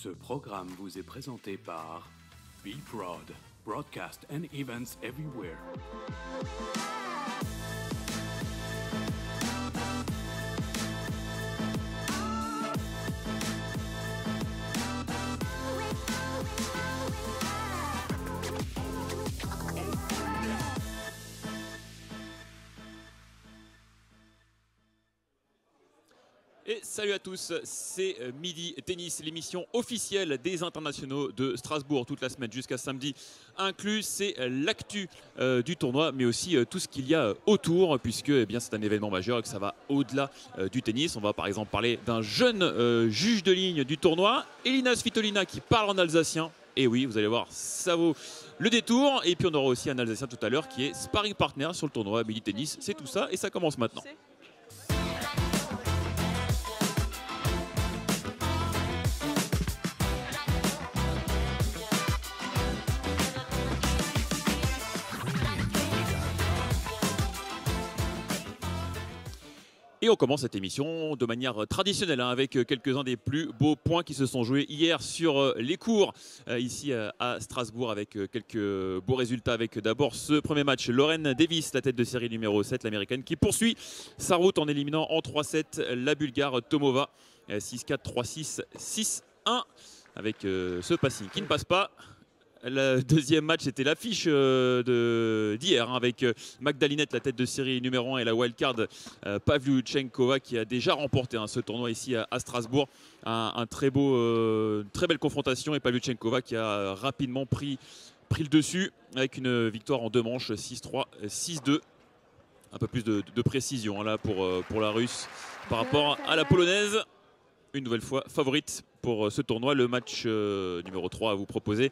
Ce programme vous est présenté par Be Proud, Broadcast and Events Everywhere. Et salut à tous, c'est Midi Tennis, l'émission officielle des internationaux de Strasbourg toute la semaine jusqu'à samedi inclus. C'est l'actu du tournoi, mais aussi tout ce qu'il y a autour, puisque c'est un événement majeur et que ça va au-delà du tennis. On va par exemple parler d'un jeune juge de ligne du tournoi, Elina Svitolina, qui parle en alsacien. Et oui, vous allez voir, ça vaut le détour. Et puis on aura aussi un alsacien tout à l'heure qui est sparring partner sur le tournoi Midi Tennis. C'est tout ça et ça commence maintenant. Et on commence cette émission de manière traditionnelle avec quelques-uns des plus beaux points qui se sont joués hier sur les cours ici à Strasbourg avec quelques beaux résultats. Avec d'abord ce premier match, Lauren Davis, la tête de série numéro 7, l'américaine, qui poursuit sa route en éliminant en 3-7 la bulgare Tomova 6-4, 3-6, 6-1 avec ce passing qui ne passe pas. Le deuxième match, c'était l'affiche d'hier avec Magdalinette, la tête de série numéro 1, et la wildcard Pavlyuchenkova qui a déjà remporté ce tournoi ici à Strasbourg. Un très belle confrontation, et Pavlyuchenkova qui a rapidement pris le dessus avec une victoire en deux manches, 6-3, 6-2. Un peu plus de précision là pour la Russe par rapport à la Polonaise. Une nouvelle fois favorite pour ce tournoi. Le match numéro 3 à vous proposer,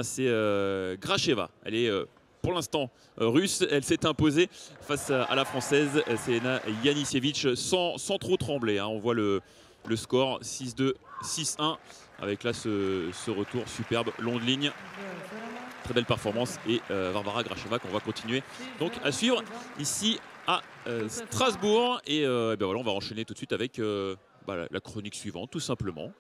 c'est Gracheva. Elle est pour l'instant russe. Elle s'est imposée face à la française Selena Yanisevich sans trop trembler. On voit le score 6-2, 6-1 avec là ce retour superbe, long de ligne. Très belle performance, et Varvara Gracheva qu'on va continuer donc à suivre ici à Strasbourg. Et voilà, on va enchaîner tout de suite avec la chronique suivante, tout simplement.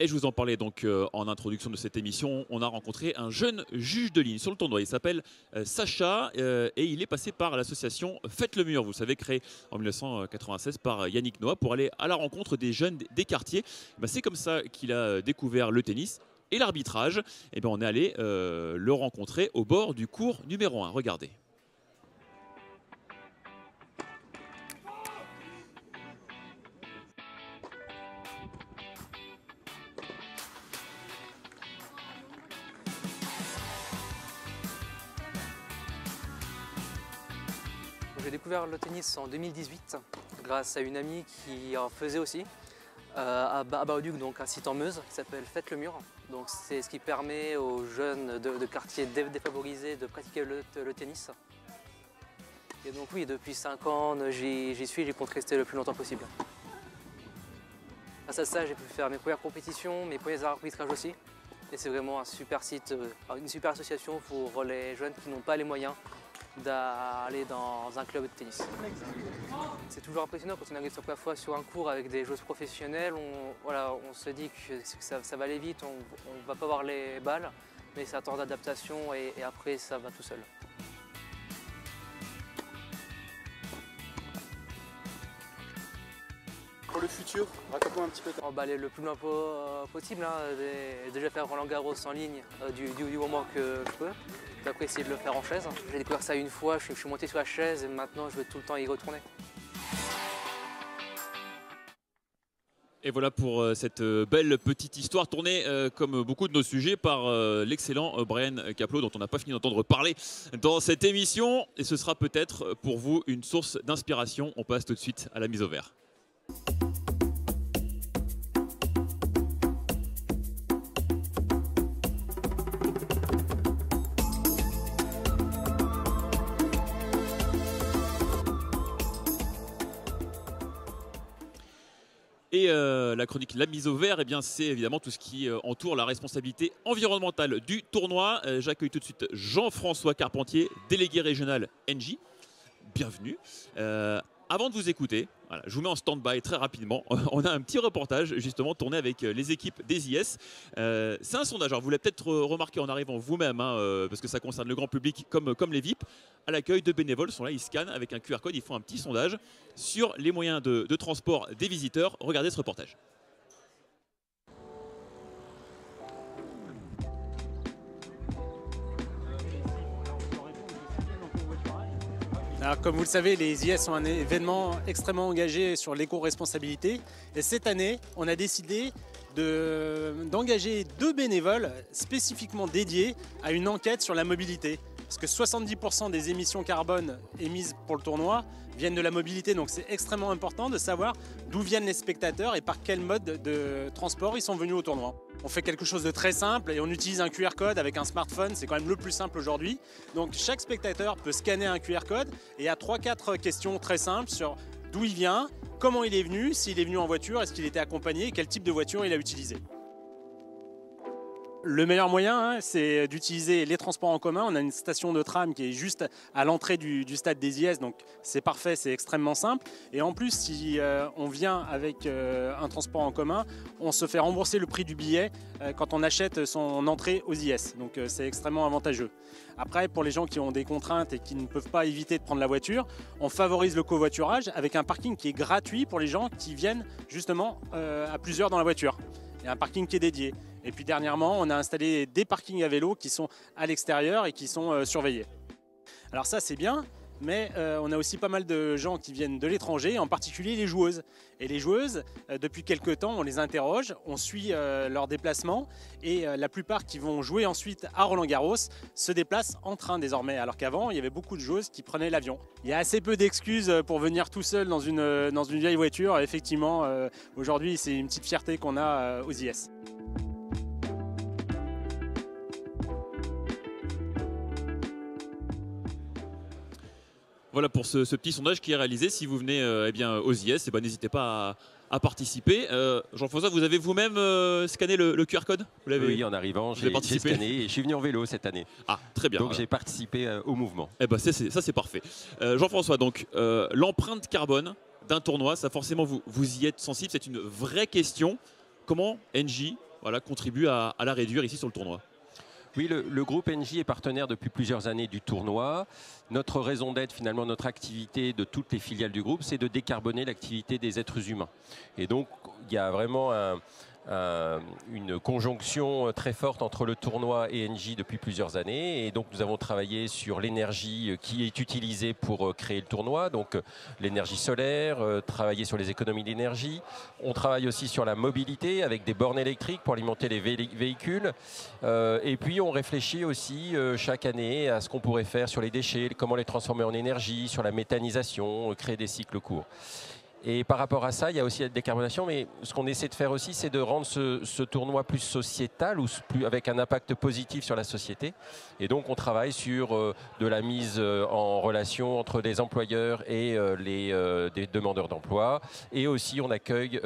Et je vous en parlais donc en introduction de cette émission. On a rencontré un jeune juge de ligne sur le tournoi. Il s'appelle Sacha et il est passé par l'association Faites le Mur, vous savez, créée en 1996 par Yannick Noah pour aller à la rencontre des jeunes des quartiers. C'est comme ça qu'il a découvert le tennis et l'arbitrage. On est allé le rencontrer au bord du cours numéro 1. Regardez. J'ai découvert le tennis en 2018 grâce à une amie qui en faisait aussi à Bar-au-Duc, donc un site en Meuse qui s'appelle Faites le Mur. Donc c'est ce qui permet aux jeunes de quartiers défavorisés de pratiquer le tennis. Et donc oui, depuis 5 ans j'y suis, j'ai compte rester le plus longtemps possible. Grâce à ça, j'ai pu faire mes premières compétitions, mes premiers arbitrages aussi. Et c'est vraiment un super site, une super association pour les jeunes qui n'ont pas les moyens d'aller dans un club de tennis. C'est toujours impressionnant quand on arrive parfois sur un cours avec des joueuses professionnelles. On se dit que ça va aller vite, on ne va pas voir les balles, mais c'est un temps d'adaptation et après ça va tout seul. Pour le futur, raconte-moi un petit peu. Aller le plus loin possible, déjà faire Roland Garros en ligne du moment que je peux. Puis après essayer de le faire en chaise. J'ai découvert ça une fois, je suis monté sur la chaise et maintenant je veux tout le temps y retourner. Et voilà pour cette belle petite histoire tournée, comme beaucoup de nos sujets, par l'excellent Brian Kaplow, dont on n'a pas fini d'entendre parler dans cette émission. Et ce sera peut-être pour vous une source d'inspiration. On passe tout de suite à la mise au vert. Et la chronique La mise au vert, eh bien, c'est évidemment tout ce qui entoure la responsabilité environnementale du tournoi. J'accueille tout de suite Jean-François Carpentier, délégué régional Engie. Bienvenue. Avant de vous écouter, voilà, je vous mets en stand-by très rapidement. On a un petit reportage justement tourné avec les équipes des IS. C'est un sondage. Alors, vous l'avez peut-être remarqué en arrivant vous-même, hein, parce que ça concerne le grand public comme les VIP. À l'accueil, deux bénévoles sont là, ils scannent avec un QR code, ils font un petit sondage sur les moyens de transport des visiteurs. Regardez ce reportage. Alors, comme vous le savez, les IS sont un événement extrêmement engagé sur l'éco-responsabilité. Et cette année, on a décidé d'engager 2 bénévoles spécifiquement dédiés à une enquête sur la mobilité. Parce que 70% des émissions carbone émises pour le tournoi viennent de la mobilité. Donc c'est extrêmement important de savoir d'où viennent les spectateurs et par quel mode de transport ils sont venus au tournoi. On fait quelque chose de très simple et on utilise un QR code avec un smartphone, c'est quand même le plus simple aujourd'hui. Donc chaque spectateur peut scanner un QR code et il y a 3-4 questions très simples sur d'où il vient, comment il est venu, s'il est venu en voiture, est-ce qu'il était accompagné et quel type de voiture il a utilisé. Le meilleur moyen, c'est d'utiliser les transports en commun. On a une station de tram qui est juste à l'entrée du stade des IS, donc c'est parfait, c'est extrêmement simple. Et en plus, si on vient avec un transport en commun, on se fait rembourser le prix du billet quand on achète son entrée aux IS. Donc c'est extrêmement avantageux. Après, pour les gens qui ont des contraintes et qui ne peuvent pas éviter de prendre la voiture, on favorise le covoiturage avec un parking qui est gratuit pour les gens qui viennent justement à plusieurs dans la voiture. Il y a un parking qui est dédié. Et puis dernièrement, on a installé des parkings à vélo qui sont à l'extérieur et qui sont surveillés. Alors ça, c'est bien, mais on a aussi pas mal de gens qui viennent de l'étranger, en particulier les joueuses. Et les joueuses, depuis quelques temps, on les interroge, on suit leurs déplacements et la plupart qui vont jouer ensuite à Roland-Garros se déplacent en train désormais, alors qu'avant, il y avait beaucoup de joueuses qui prenaient l'avion. Il y a assez peu d'excuses pour venir tout seul dans une vieille voiture. Effectivement, aujourd'hui, c'est une petite fierté qu'on a aux IS. Voilà pour ce petit sondage qui est réalisé. Si vous venez aux IS, n'hésitez pas à participer. Jean-François, vous avez vous-même scanné le QR code? Oui, en arrivant, j'ai scanné et je suis venu en vélo cette année. Ah, très bien. Donc j'ai participé au mouvement. Eh ben, ça c'est parfait. Jean-François, donc l'empreinte carbone d'un tournoi, ça forcément vous y êtes sensible, c'est une vraie question. Comment Engie contribue à la réduire ici sur le tournoi? Oui, le groupe Engie est partenaire depuis plusieurs années du tournoi. Notre raison d'être, finalement, notre activité de toutes les filiales du groupe, c'est de décarboner l'activité des êtres humains. Et donc, il y a vraiment une conjonction très forte entre le tournoi et Engie depuis plusieurs années. Et donc, nous avons travaillé sur l'énergie qui est utilisée pour créer le tournoi, donc l'énergie solaire, travailler sur les économies d'énergie. On travaille aussi sur la mobilité avec des bornes électriques pour alimenter les véhicules. Et puis, on réfléchit aussi chaque année à ce qu'on pourrait faire sur les déchets, comment les transformer en énergie, sur la méthanisation, créer des cycles courts. Et par rapport à ça, il y a aussi la décarbonation, mais ce qu'on essaie de faire aussi, c'est de rendre ce tournoi plus sociétal, ou avec un impact positif sur la société. Et donc, on travaille sur de la mise en relation entre les employeurs et des demandeurs d'emploi. Et aussi, on accueille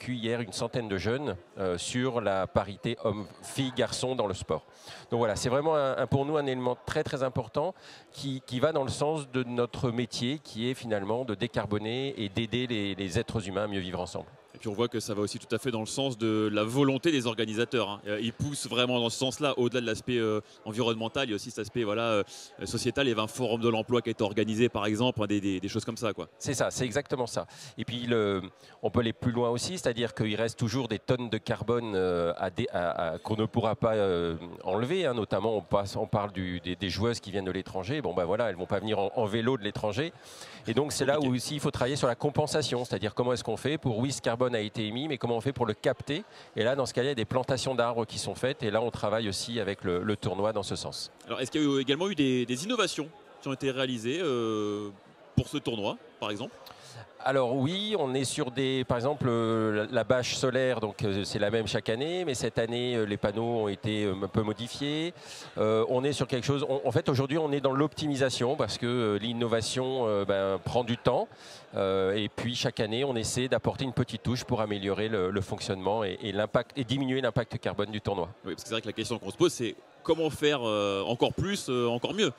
hier une centaine de jeunes sur la parité hommes-filles-garçons dans le sport. Donc voilà, c'est vraiment pour nous un élément très très important qui va dans le sens de notre métier, qui est finalement de décarboner et d'aider les êtres humains à mieux vivre ensemble. Et puis on voit que ça va aussi tout à fait dans le sens de la volonté des organisateurs, hein. Ils poussent vraiment dans ce sens-là, au-delà de l'aspect environnemental, il y a aussi cet aspect sociétal. Il y avait un forum de l'emploi qui a été organisé par exemple, des choses comme ça, quoi. C'est ça, c'est exactement ça. Et puis on peut aller plus loin aussi, c'est-à-dire qu'il reste toujours des tonnes de carbone qu'on ne pourra pas enlever, hein. Notamment on parle des joueuses qui viennent de l'étranger. Bon ben voilà, elles ne vont pas venir en vélo de l'étranger. Et donc c'est là où aussi il faut travailler sur la compensation, c'est-à-dire comment est-ce qu'on fait pour, oui, ce carbone a été émis, mais comment on fait pour le capter. Et là, dans ce cas-là, il y a des plantations d'arbres qui sont faites. Et là, on travaille aussi avec le tournoi dans ce sens. Alors, est-ce qu'il y a également eu des innovations qui ont été réalisées pour ce tournoi, par exemple? Alors oui, on est sur par exemple, la bâche solaire, donc c'est la même chaque année, mais cette année, les panneaux ont été un peu modifiés. On est sur quelque chose, en fait aujourd'hui on est dans l'optimisation parce que l'innovation prend du temps. Et puis chaque année, on essaie d'apporter une petite touche pour améliorer le fonctionnement et diminuer l'impact carbone du tournoi. Oui, parce que c'est vrai que la question qu'on se pose, c'est comment faire encore plus, encore mieux.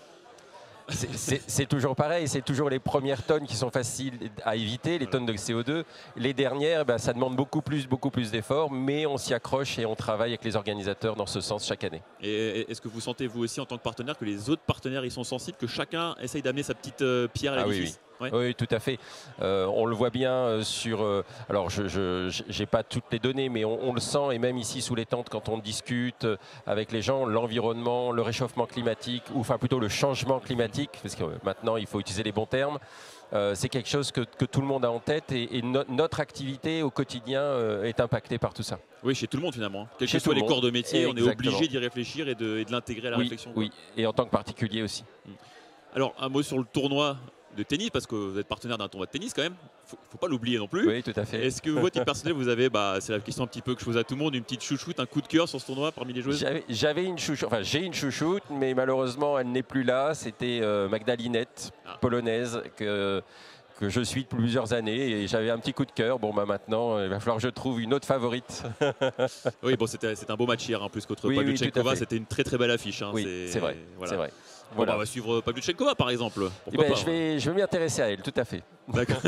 C'est toujours pareil, c'est toujours les premières tonnes qui sont faciles à éviter, les tonnes de CO2. Les dernières, ça demande beaucoup plus d'efforts, mais on s'y accroche et on travaille avec les organisateurs dans ce sens chaque année. Et est-ce que vous sentez, vous aussi, en tant que partenaire, que les autres partenaires ils sont sensibles, que chacun essaye d'amener sa petite pierre à l'édifice? Oui. Oui, tout à fait. On le voit bien sur... alors, je n'ai pas toutes les données, mais on le sent, et même ici sous les tentes, quand on discute avec les gens, l'environnement, le réchauffement climatique, ou enfin plutôt le changement climatique, parce que maintenant, il faut utiliser les bons termes. C'est quelque chose que tout le monde a en tête et notre activité au quotidien est impactée par tout ça. Oui, chez tout le monde finalement. Quels que soient les corps de métier, Exactement. On est obligé d'y réfléchir et de l'intégrer à la réflexion. Oui, et en tant que particulier aussi. Alors, un mot sur le tournoi de tennis, parce que vous êtes partenaire d'un tournoi de tennis quand même, faut pas l'oublier non plus. Oui, tout à fait. Est-ce que vous, titre personnel, vous avez, c'est la question un petit peu que je pose à tout le monde, une petite chouchoute, un coup de cœur sur ce tournoi parmi les joueuses? J'avais une chouchoute, enfin j'ai une chouchoute, mais malheureusement elle n'est plus là. C'était Magda Linette, polonaise, que je suis depuis plusieurs années et j'avais un petit coup de cœur. Bon, maintenant, il va falloir que je trouve une autre favorite. Oui, bon, c'était un beau match hier, en plus contre Pavlyuchenkova. C'était une très très belle affiche. Hein. Oui, c'est vrai. Voilà. C'est vrai. Bon, on va suivre Pavlyuchenkova par exemple. Pourquoi pas, je vais m'y intéresser à elle, tout à fait. D'accord.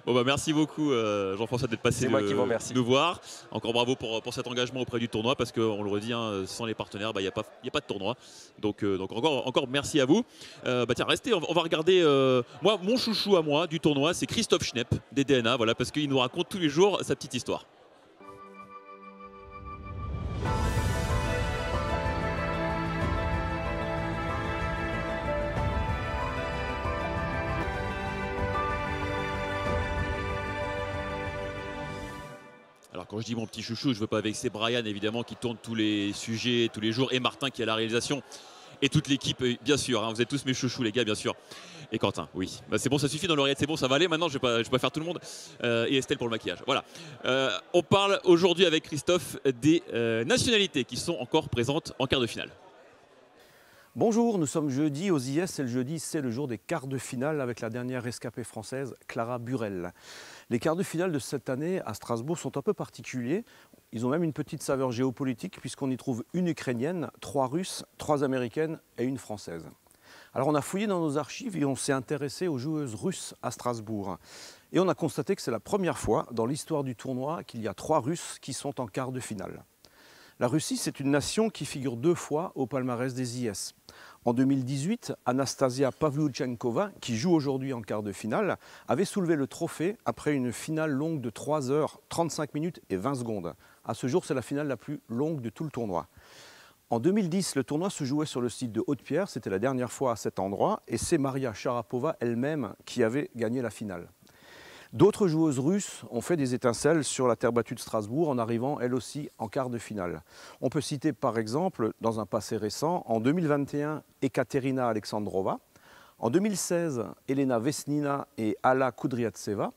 Bon, merci beaucoup Jean-François d'être passé nous voir. Encore bravo pour cet engagement auprès du tournoi, parce qu'on le redit, sans les partenaires, il n'y a pas de tournoi. Donc encore merci à vous. Tiens, restez, on va regarder. Moi, mon chouchou à moi du tournoi, c'est Christophe Schnepp des DNA, voilà, parce qu'il nous raconte tous les jours sa petite histoire. Alors quand je dis mon petit chouchou, je ne veux pas vexer Brian évidemment qui tourne tous les sujets tous les jours, et Martin qui est à la réalisation, et toute l'équipe bien sûr, hein, vous êtes tous mes chouchous les gars bien sûr. Et Quentin, oui, c'est bon, ça suffit dans l'oreillette, c'est bon, ça va aller maintenant, je vais pas faire tout le monde. Et Estelle pour le maquillage, voilà. On parle aujourd'hui avec Christophe des nationalités qui sont encore présentes en quart de finale. Bonjour, nous sommes jeudi aux IS et le jeudi c'est le jour des quarts de finale avec la dernière rescapée française, Clara Burel. Les quarts de finale de cette année à Strasbourg sont un peu particuliers. Ils ont même une petite saveur géopolitique puisqu'on y trouve une Ukrainienne, 3 Russes, 3 Américaines et une Française. Alors on a fouillé dans nos archives et on s'est intéressé aux joueuses russes à Strasbourg. Et on a constaté que c'est la première fois dans l'histoire du tournoi qu'il y a 3 Russes qui sont en quart de finale. La Russie, c'est une nation qui figure 2 fois au palmarès des IS. En 2018, Anastasia Pavlyuchenkova, qui joue aujourd'hui en quart de finale, avait soulevé le trophée après une finale longue de 3 heures, 35 minutes et 20 secondes. À ce jour, c'est la finale la plus longue de tout le tournoi. En 2010, le tournoi se jouait sur le site de Haute-Pierre, c'était la dernière fois à cet endroit, et c'est Maria Sharapova elle-même qui avait gagné la finale. D'autres joueuses russes ont fait des étincelles sur la terre battue de Strasbourg en arrivant elles aussi en quart de finale. On peut citer par exemple, dans un passé récent, en 2021, Ekaterina Alexandrova, en 2016, Elena Vesnina et Alla Kudryavtseva,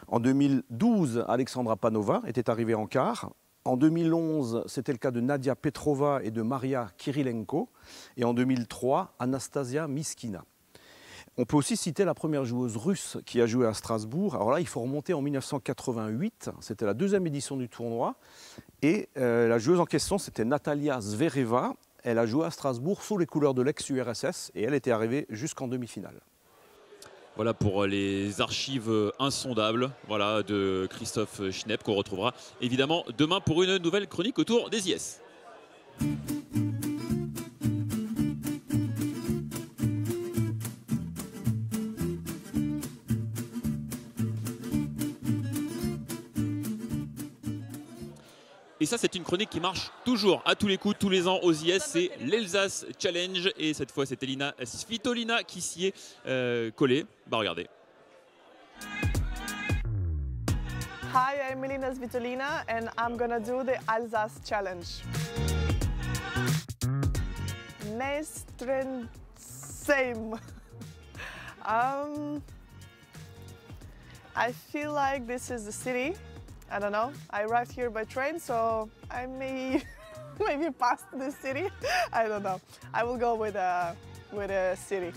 en 2012, Alexandra Panova était arrivée en quart, en 2011, c'était le cas de Nadia Petrova et de Maria Kirilenko, et en 2003, Anastasia Miskina. On peut aussi citer la première joueuse russe qui a joué à Strasbourg. Alors là, il faut remonter en 1988, c'était la 2e édition du tournoi. Et la joueuse en question, c'était Natalia Zvereva. Elle a joué à Strasbourg sous les couleurs de l'ex-URSS et elle était arrivée jusqu'en demi-finale. Voilà pour les archives insondables, voilà, de Christophe Schnepp qu'on retrouvera évidemment demain pour une nouvelle chronique autour des IS. Et ça, c'est une chronique qui marche toujours, à tous les coups, tous les ans aux IS. C'est l'Elsace Challenge. Et cette fois, c'est Elina Svitolina qui s'y est collée. Bah, regardez. Hi, I'm Elina Svitolina and I'm gonna do the Alsace Challenge. Same. I feel like this is the city. I don't know. I arrived here by train, so I may maybe past the city. I don't know. I will go with a city.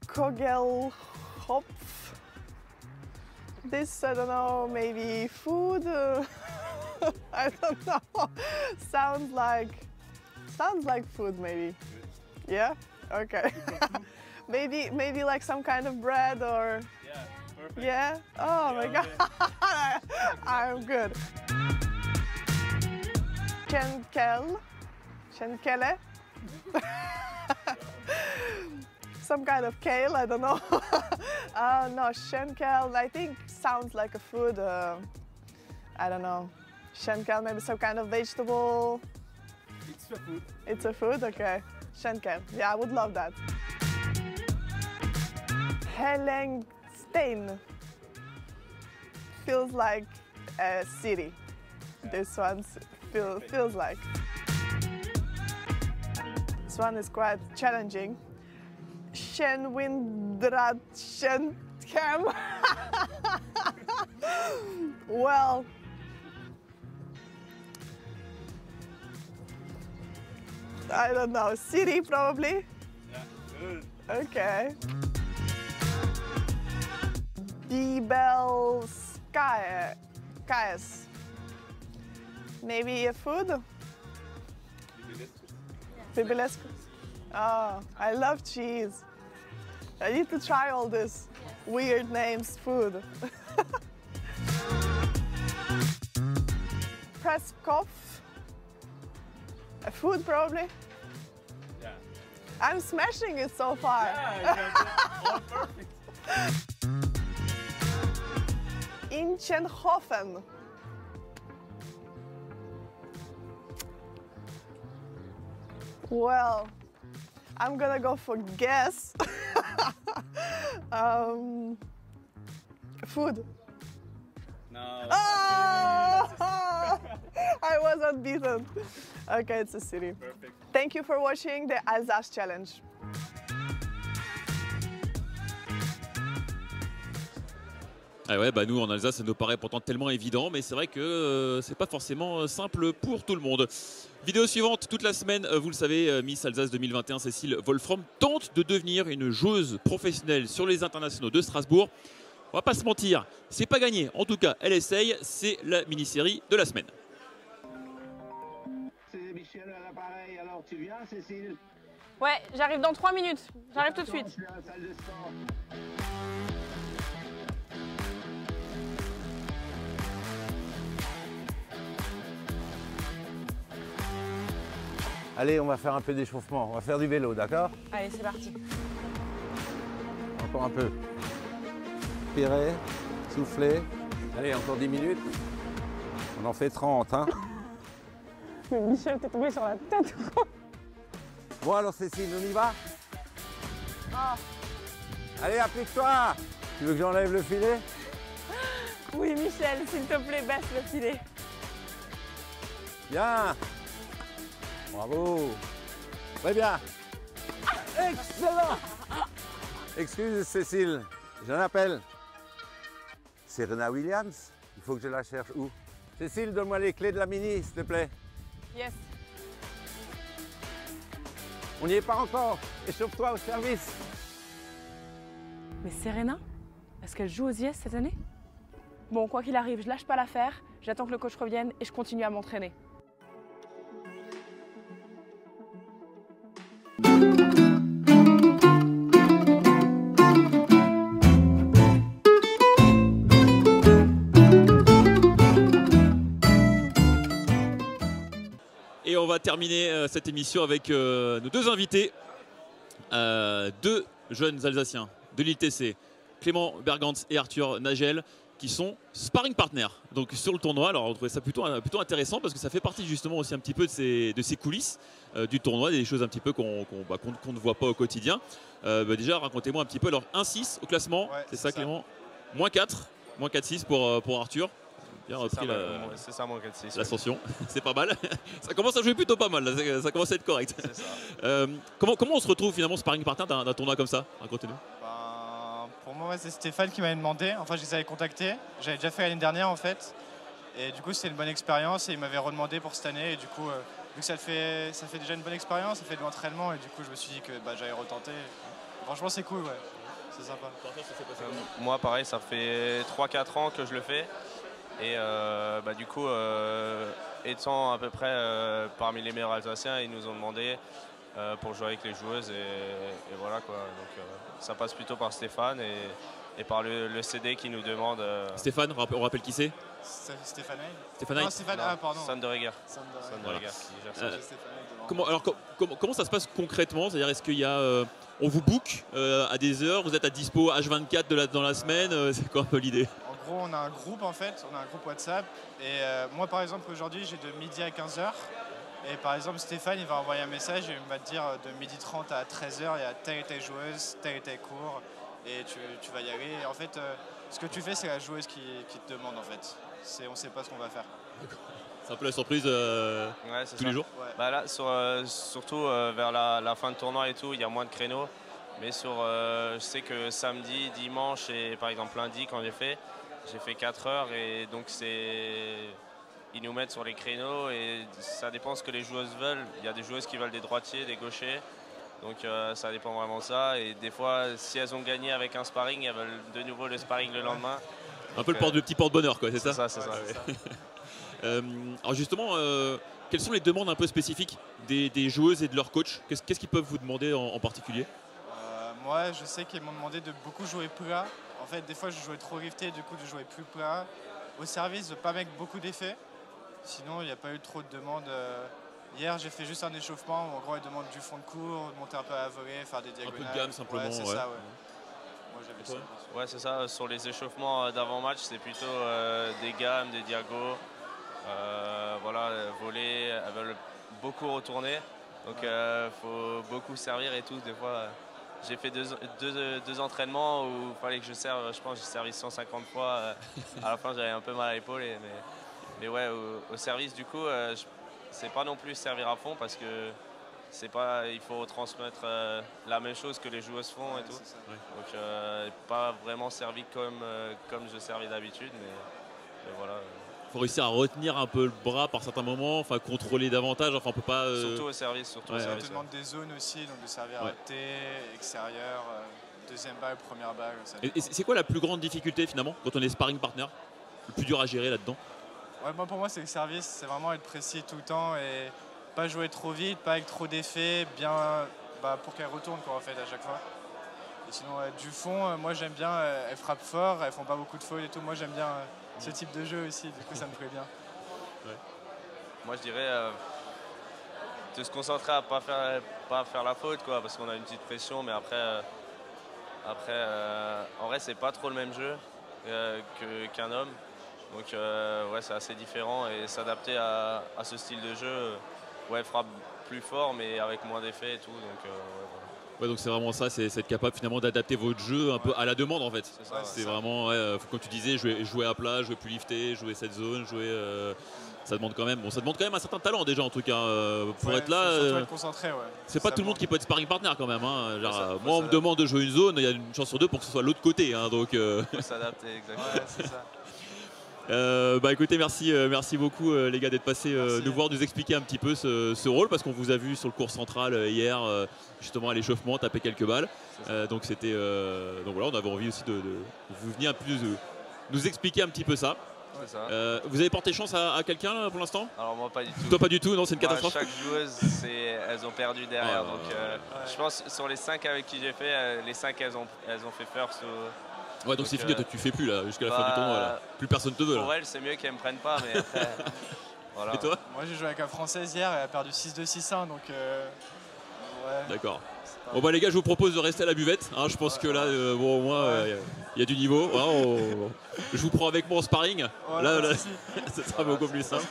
Kogelhopf. This, I don't know, maybe food. I don't know. Sounds like food, maybe. Yeah. Okay. maybe like some kind of bread or. Yeah, perfect. Yeah. Oh my God. I'm good. Shenkele. Some kind of kale, I don't know. No, shenkel, I think sounds like a food. I don't know. Shenkel, maybe some kind of vegetable. It's a food. It's a food, okay. Shenkel, yeah, I would love that. Helengstein feels like a city. This one feels like. This one is quite challenging. Shenwindrad Shenkem. Well, I don't know, city probably? Yeah, good. Okay. Bibelskais. Maybe a food? Bibelescu. Oh, I love cheese. I need to try all this weird names food. Preskov. A food probably? Yeah. I'm smashing it so far. Yeah, all perfect. Inchenhofen. Well, I'm gonna go for guess. Food. No. Oh! I wasn't beaten. Okay, it's a city. Perfect. Thank you for watching the Alsace Challenge. Ah ouais, bah nous en Alsace, ça nous paraît pourtant tellement évident, mais c'est vrai que c'est pas forcément simple pour tout le monde. Vidéo suivante, toute la semaine, vous le savez, Miss Alsace 2021, Cécile Wolfram, tente de devenir une joueuse professionnelle sur les internationaux de Strasbourg. On va pas se mentir, c'est pas gagné. En tout cas, elle essaye, c'est la mini-série de la semaine. C'est Michel à l'appareil, alors tu viens, Cécile? Ouais, j'arrive dans 3 minutes. J'arrive tout de suite. Je suis à la salle de sport. Allez, on va faire un peu d'échauffement, on va faire du vélo, d'accord? Allez, c'est parti. Encore un peu. Inspirez, soufflez. Allez, encore 10 minutes. On en fait 30, hein? Mais Michel, t'es tombé sur la tête. Bon, alors Cécile, on y va? Allez, applique-toi! Tu veux que j'enlève le filet? Oui, Michel, s'il te plaît, baisse le filet. Bien! Bravo! Très bien! Excellent! Excuse Cécile, j'en appelle. Serena Williams? Il faut que je la cherche où? Cécile, donne-moi les clés de la mini, s'il te plaît. Yes. On n'y est pas encore. Échauffe-toi au service. Mais Serena, est-ce qu'elle joue aux IS cette année? Bon, quoi qu'il arrive, je lâche pas l'affaire, j'attends que le coach revienne et je continue à m'entraîner. Et on va terminer cette émission avec nos deux invités, deux jeunes Alsaciens de l'ITC, Clément Bergantz et Arthur Nagel, qui sont sparring partners donc sur le tournoi. Alors on trouvait ça plutôt intéressant parce que ça fait partie justement aussi un petit peu de ces coulisses du tournoi, des choses un petit peu qu'on ne voit pas au quotidien. Déjà, racontez-moi un petit peu. Alors 1-6 au classement, ouais, c'est ça Clément, -4-6 pour Arthur. Bien repris l'ascension, c'est pas mal. Ça commence à jouer plutôt pas mal, là. Ça commence à être correct. Ça. Comment on se retrouve finalement sparring partner d'un tournoi comme ça? Racontez-nous. Pour moi, c'est Stéphane qui m'avait demandé. Enfin, je les avais contactés. J'avais déjà fait l'année dernière, en fait. Et du coup, c'était une bonne expérience. Et il m'avait redemandé pour cette année. Et du coup, vu que ça fait déjà une bonne expérience, ça fait de l'entraînement. Et du coup, je me suis dit que j'allais retenter. Franchement, c'est cool, ouais. C'est sympa. Moi, pareil, ça fait 3-4 ans que je le fais. Et du coup, étant à peu près parmi les meilleurs Alsaciens, ils nous ont demandé pour jouer avec les joueuses. Et voilà, quoi. Donc, ça passe plutôt par Stéphane et par le CD qui nous demande. Stéphane, on rappelle qui c'est? Stéphane. Stéphane. Pardon. Sanderegger. Voilà. Comment ça se passe concrètement? C'est-à-dire, est-ce qu'il y a, on vous book à des heures, vous êtes à dispo H24 dans la semaine, c'est quoi un peu l'idée? En gros, on a un groupe en fait, on a un groupe WhatsApp. Et moi, par exemple, aujourd'hui, j'ai de midi à 15h. Et par exemple, Stéphane, il va envoyer un message et il va te dire de 12h30 à 13h, il y a telle et telle joueuse, tel et tel cours. Et tu vas y aller. Et en fait, ce que tu fais, c'est la joueuse qui te demande en fait. On ne sait pas ce qu'on va faire. C'est un peu la surprise tous les jours. Ouais. Bah là, surtout vers la fin de tournoi et tout, il y a moins de créneaux. Mais je sais que samedi, dimanche et par exemple lundi, quand j'ai fait 4 heures. Et donc ils nous mettent sur les créneaux et ça dépend ce que les joueuses veulent. Il y a des joueuses qui veulent des droitiers, des gauchers. Donc ça dépend vraiment de ça. Et des fois, si elles ont gagné avec un sparring, elles veulent de nouveau le sparring le lendemain. Un peu le petit porte-bonheur, quoi, c'est ça? C'est ça. Alors justement, quelles sont les demandes un peu spécifiques des joueuses et de leurs coachs? Qu'est-ce qu'ils peuvent vous demander en particulier? Moi, je sais qu'ils m'ont demandé de beaucoup jouer plat. En fait, des fois, je jouais trop rifté, du coup, de jouer plus plat. Au service, de ne pas mettre beaucoup d'effets. Sinon, il n'y a pas eu trop de demandes. Hier, j'ai fait juste un échauffement où en gros, ils demandent du fond de cours, de monter un peu à la volée, faire des diagonales. Un peu de gamme simplement. Ouais, c'est ça, ouais. Moi, j'avais ça. Ouais, c'est ça. Sur les échauffements d'avant-match, c'est plutôt des gammes, des diagos. Voilà, voler, elles veulent beaucoup retourner. Donc, faut beaucoup servir et tout. Des fois, j'ai fait deux entraînements où il fallait que je serve. Je pense que j'ai servi 150 fois. À la fin, j'avais un peu mal à l'épaule. Mais ouais, au service, du coup, c'est pas non plus servir à fond parce que il faut transmettre la même chose que les joueuses font et tout. Donc pas vraiment servi comme je servais d'habitude, mais voilà. Il faut réussir à retenir un peu le bras par certains moments, enfin contrôler davantage. Enfin, on peut pas. Surtout au service. On te demande des zones aussi, donc de servir à T, extérieur, deuxième balle, première balle. Et c'est quoi la plus grande difficulté finalement quand on est sparring partner? Le plus dur à gérer là-dedans? Ouais, pour moi, c'est le service. C'est vraiment être précis tout le temps et pas jouer trop vite, pas avec trop d'effets, bien pour qu'elles retournent en fait à chaque fois. Et sinon, du fond, moi j'aime bien, elles frappent fort, elles font pas beaucoup de fautes et tout. Moi j'aime bien ce type de jeu aussi, du coup ça me plaît bien. Ouais. Moi je dirais de se concentrer à pas faire la faute, quoi, parce qu'on a une petite pression, mais après en vrai c'est pas trop le même jeu qu'un homme. Donc ouais, c'est assez différent et s'adapter à ce style de jeu, ouais, frappe plus fort mais avec moins d'effets et tout. Donc, ouais, donc c'est vraiment ça, c'est être capable finalement d'adapter votre jeu un peu à la demande en fait. C'est vraiment, comme tu disais, jouer à plat, jouer plus lifté, jouer cette zone, ça demande quand même, ça demande quand même un certain talent déjà en tout cas pour être là. Surtout être concentré, ouais. C'est pas tout le monde qui peut être sparring partner quand même. Hein. Genre, moi on me demande de jouer une zone, il y a une chance sur deux pour que ce soit l'autre côté. Hein, donc. Faut s'adapter exactement. Ouais, c'est ça. Écoutez, merci beaucoup les gars d'être passés nous voir, nous expliquer un petit peu ce rôle parce qu'on vous a vu sur le cours central hier justement à l'échauffement taper quelques balles. Donc voilà, on avait envie aussi de vous venir un peu nous expliquer un petit peu ça. Vous avez porté chance à quelqu'un pour l'instant? Alors moi pas du tout. Toi pas du tout, non, c'est une catastrophe. Chaque joueuse, elles ont perdu derrière. Donc je pense sur les 5 avec qui j'ai fait, les 5 elles ont fait first. Ouais, donc c'est fini, toi tu fais plus là jusqu'à la fin du tournoi là. Plus personne te veut là. Pour elle c'est mieux qu'elles me prennent pas, mais après voilà. Et toi? Moi j'ai joué avec la Française hier et elle a perdu 6-2, 6-1 donc ouais. D'accord. Bon bah les gars, je vous propose de rester à la buvette, hein, je pense que là bon, au moins il y a du niveau, hein, je vous prends avec moi en sparring, là ça sera beaucoup plus simple.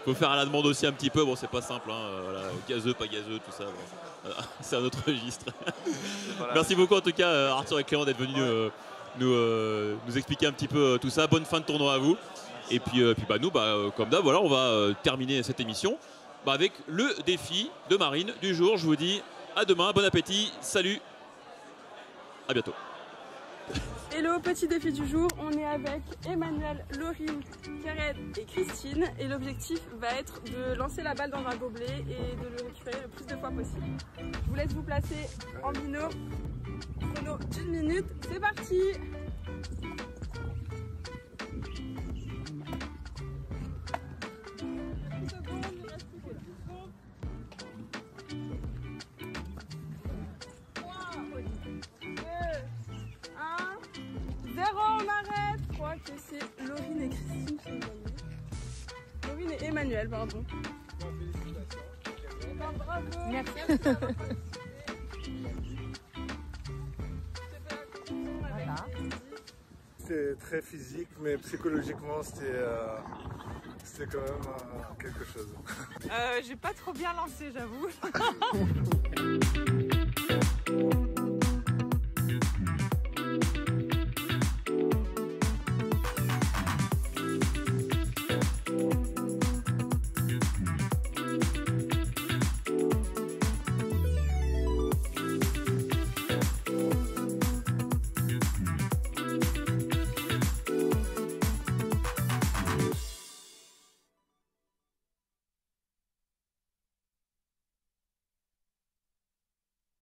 Faut faire à la demande aussi un petit peu, bon c'est pas simple, hein, voilà, gazeux, pas gazeux, tout ça, bon, voilà, c'est un autre registre. Merci beaucoup en tout cas Arthur et Clément d'être venus nous expliquer un petit peu tout ça. Bonne fin de tournoi à vous. Et puis nous, comme d'hab, voilà, on va terminer cette émission avec le défi de Marine du jour. Je vous dis à demain, bon appétit, salut, à bientôt. Hello, petit défi du jour, on est avec Emmanuel, Laurine, Karen et Christine et l'objectif va être de lancer la balle dans un gobelet et de le récupérer le plus de fois possible. Je vous laisse vous placer en binôme, chrono d'1 minute, c'est parti! On arrête. Je crois que c'est Laurine et Christine qui ont gagné. Laurine et Emmanuel, pardon. Bravo. Merci. C'était très physique, mais psychologiquement, c'était quand même quelque chose. J'ai pas trop bien lancé, j'avoue.